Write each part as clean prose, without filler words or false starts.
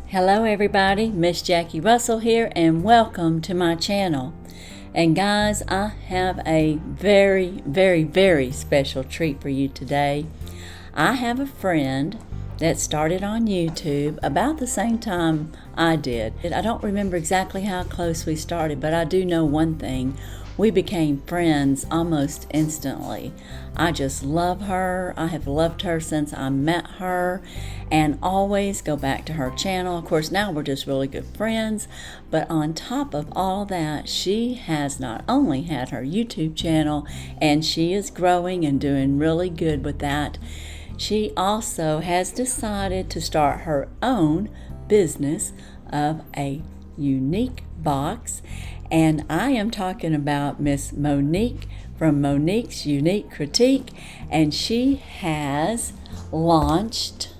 Hello everybody, Miss Jackie Russell here and welcome to my channel. And guys, I have a very special treat for you today. I have a friend that started on YouTube about the same time I did. I don't remember exactly how close we started, but I do know one thing. We became friends almost instantly. I just love her. I have loved her since I met her and always go back to her channel. Of course, now we're just really good friends, but on top of all that, she has not only had her YouTube channel and she is growing and doing really good with that, she also has decided to start her own business of a unique box. And I am talking about Miss Monique from Monique's Unique Critique, and she has launched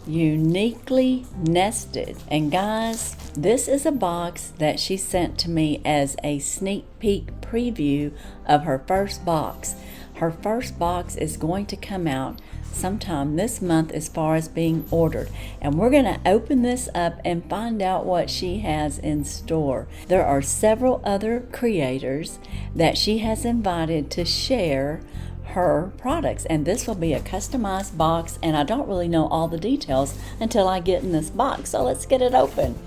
Uniquely Nested. And guys, this is a box that she sent to me as a sneak peek preview of her first box. Her first box is going to come out sometime this month as far as being ordered, and we're going to open this up and find out what she has in store. There are several other creators that she has invited to share her products, and this will be a customized box, and I don't really know all the details until I get in this box, so let's get it open.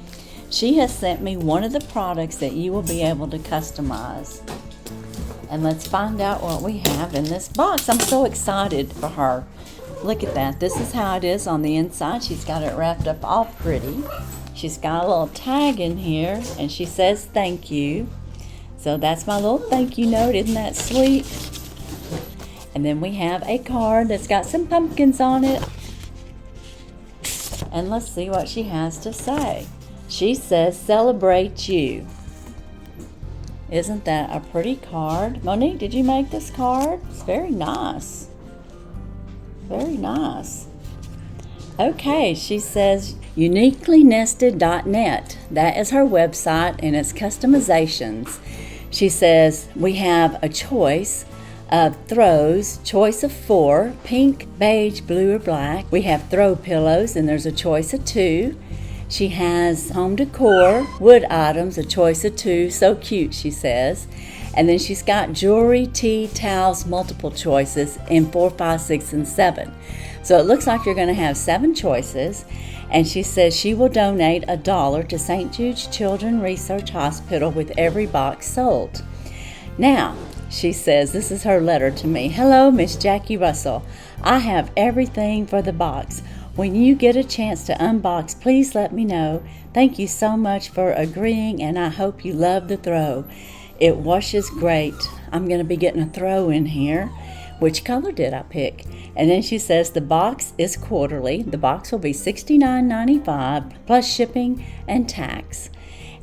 She has sent me one of the products that you will be able to customize, and let's find out what we have in this box. I'm so excited for her. Look at that. This is how it is on the inside. She's got it wrapped up all pretty. She's got a little tag in here, and she says thank you. So that's my little thank you note. Isn't that sweet? And then we have a card that's got some pumpkins on it. And let's see what she has to say. She says, celebrate you. Isn't that a pretty card? Monique, did you make this card? It's very nice. Very nice. Okay, she says uniquelynested.net. That is her website and it's customizations. She says we have a choice of throws, choice of 4, pink, beige, blue, or black. We have throw pillows and there's a choice of 2. She has home decor, wood items, a choice of 2. So cute, she says. And then she's got jewelry, tea, towels, multiple choices in 4, 5, 6, and 7. So it looks like you're going to have 7 choices. And she says she will donate $1 to St. Jude's Children's Research Hospital with every box sold. Now, she says, this is her letter to me. Hello, Miss Jackie Russell. I have everything for the box. When you get a chance to unbox, please let me know. Thank you so much for agreeing, and I hope you love the throw. It washes great. I'm going to be getting a throw in here. Which color did I pick? And then she says the box is quarterly. The box will be $69.95 plus shipping and tax.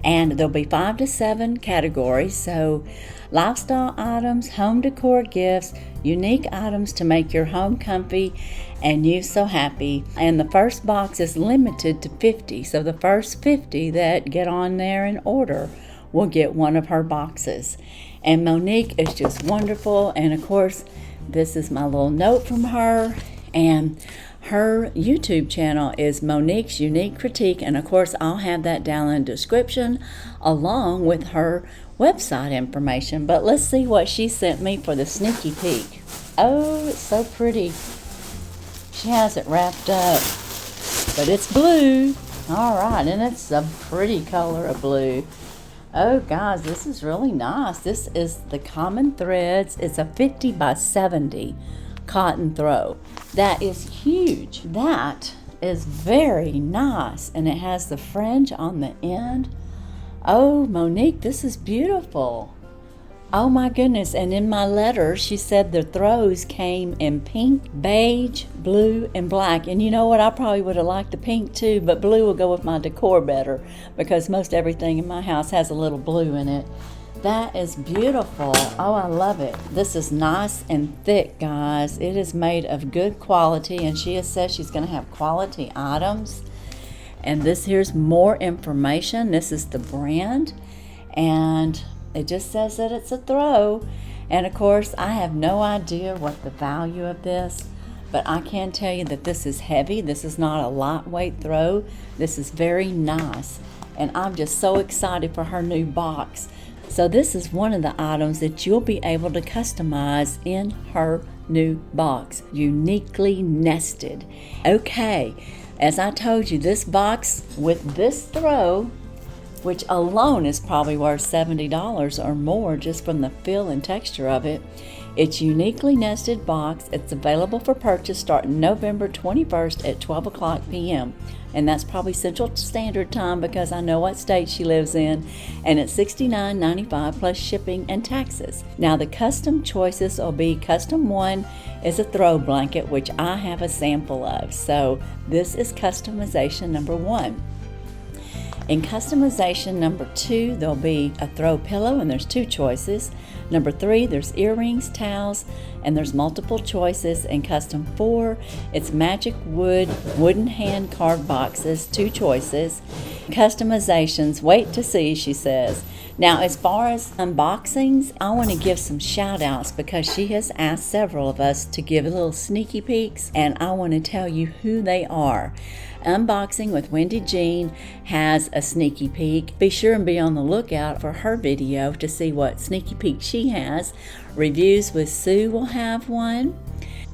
And there'll be 5 to 7 categories. So lifestyle items, home decor gifts, unique items to make your home comfy and you so happy. And the first box is limited to 50. So the first 50 that get on there and order will get one of her boxes. And Monique is just wonderful. And of course, this is my little note from her. And her YouTube channel is Monique's Unique Critique. And of course, I'll have that down in the description along with her website information. But let's see what she sent me for the sneaky peek. Oh, it's so pretty. She has it wrapped up, but it's blue. All right, and it's a pretty color of blue. Oh, guys, this is really nice. This is the Common Threads. It's a 50 by 70 cotton throw. That is huge. That is very nice, and it has the fringe on the end. Oh, Monique, this is beautiful. Oh my goodness, and in my letter she said the throws came in pink, beige, blue, and black. And you know what, I probably would have liked the pink too, but blue will go with my decor better because most everything in my house has a little blue in it. That is beautiful. Oh, I love it. This is nice and thick, guys. It is made of good quality, and she has said she's going to have quality items. And this here's more information. This is the brand, and it just says that it's a throw. And of course, I have no idea what the value of this, but I can tell you that this is heavy. This is not a lightweight throw. This is very nice, and I'm just so excited for her new box. So this is one of the items that you'll be able to customize in her new box, uniquely nested. Okay, as I told you, this box with this throw, which alone is probably worth $70 or more just from the feel and texture of it. It's uniquely nested box. It's available for purchase starting November 21st at 12 o'clock p.m. And that's probably Central Standard Time because I know what state she lives in. And it's $69.95 plus shipping and taxes. Now the custom choices will be custom 1 is a throw blanket, which I have a sample of. So this is customization number 1. In customization number 2, there'll be a throw pillow, and there's 2 choices. Number 3, there's earrings, towels, and there's multiple choices. In custom 4, it's magic wood, wooden hand carved boxes, 2 choices. Customizations, wait to see, she says. Now, as far as unboxings, I want to give some shout outs because she has asked several of us to give little sneaky peeks, and I want to tell you who they are. Unboxing with Wendy Jean has a sneaky peek. Be sure and be on the lookout for her video to see what sneaky peek she has. Reviews with Sue will have one.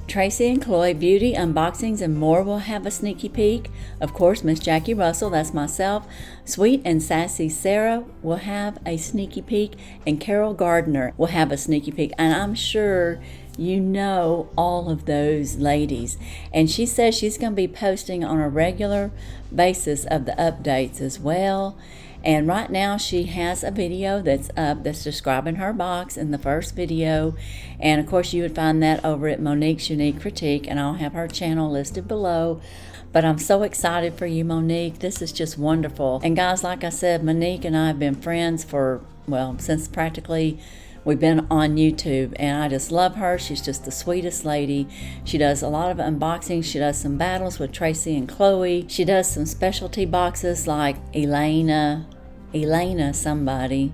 Tracey and Chloe Beauty Unboxings and More will have a sneaky peek. Of course, Miss Jackie Russell, that's myself. Sweet and Sassy Sarah will have a sneaky peek, and Carol Gardner will have a sneaky peek. And I'm sure you know all of those ladies. And she says she's going to be posting on a regular basis of the updates as well. And right now she has a video that's up that's describing her box in the first video. And of course you would find that over at Monique's Unique Critique, and I'll have her channel listed below. But I'm so excited for you, Monique. This is just wonderful. And guys, like I said, Monique and I have been friends for, well, since practically we've been on YouTube, and I just love her. She's just the sweetest lady. She does a lot of unboxings. She does some battles with Tracey and Chloe. She does some specialty boxes like Elena somebody.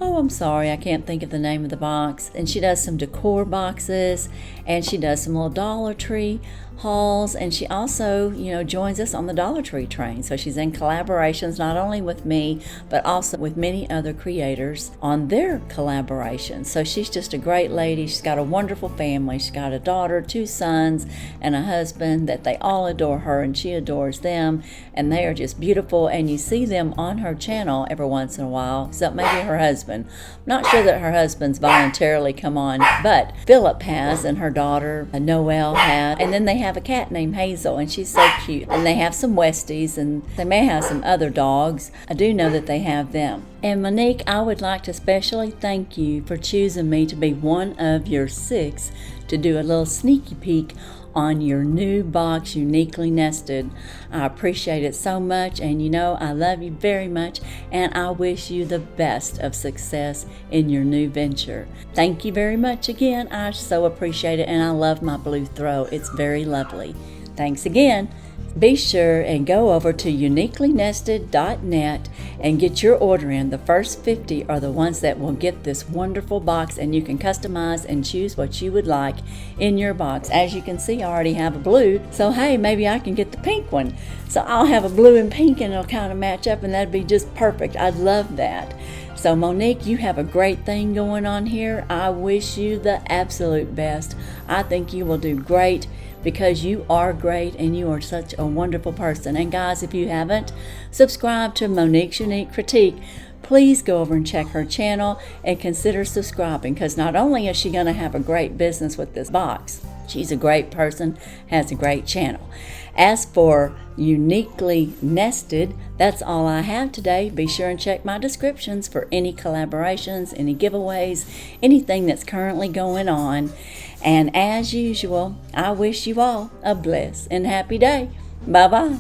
Oh, I'm sorry, I can't think of the name of the box. And she does some decor boxes, and she does some little Dollar Tree hauls, and she also, joins us on the Dollar Tree train. So she's in collaborations not only with me, but also with many other creators on their collaborations. So she's just a great lady. She's got a wonderful family. She's got a daughter, 2 sons, and a husband that they all adore her, and she adores them, and they are just beautiful. And you see them on her channel every once in a while, except maybe her husband. I'm not sure that her husband's voluntarily come on, but Philip has, and her daughter Noelle has, and then they have a cat named Hazel, and she's so cute. And they have some Westies, and they may have some other dogs. I do know that they have them. And Monique, I would like to especially thank you for choosing me to be one of your 6 to do a little sneaky peek on your new box, Uniquely Nested. I appreciate it so much, and I love you very much, and I wish you the best of success in your new venture. Thank you very much again. I so appreciate it, and I love my blue throw. It's very lovely. Thanks again. Be sure and go over to uniquelynested.net and get your order in. The first 50 are the ones that will get this wonderful box, and you can customize and choose what you would like in your box. As you can see, I already have a blue, so hey, maybe I can get the pink one. So I'll have a blue and pink, and it'll kind of match up, and that'd be just perfect. I'd love that. So Monique, you have a great thing going on here. I wish you the absolute best. I think you will do great, because you are great and you are such a wonderful person. And guys, if you haven't subscribed to Monique's Unique Critique, please go over and check her channel and consider subscribing, because not only is she going to have a great business with this box, she's a great person, has a great channel. As for Uniquely Nested, that's all I have today. Be sure and check my descriptions for any collaborations, any giveaways, anything that's currently going on. And as usual, I wish you all a blessed and happy day. Bye-bye.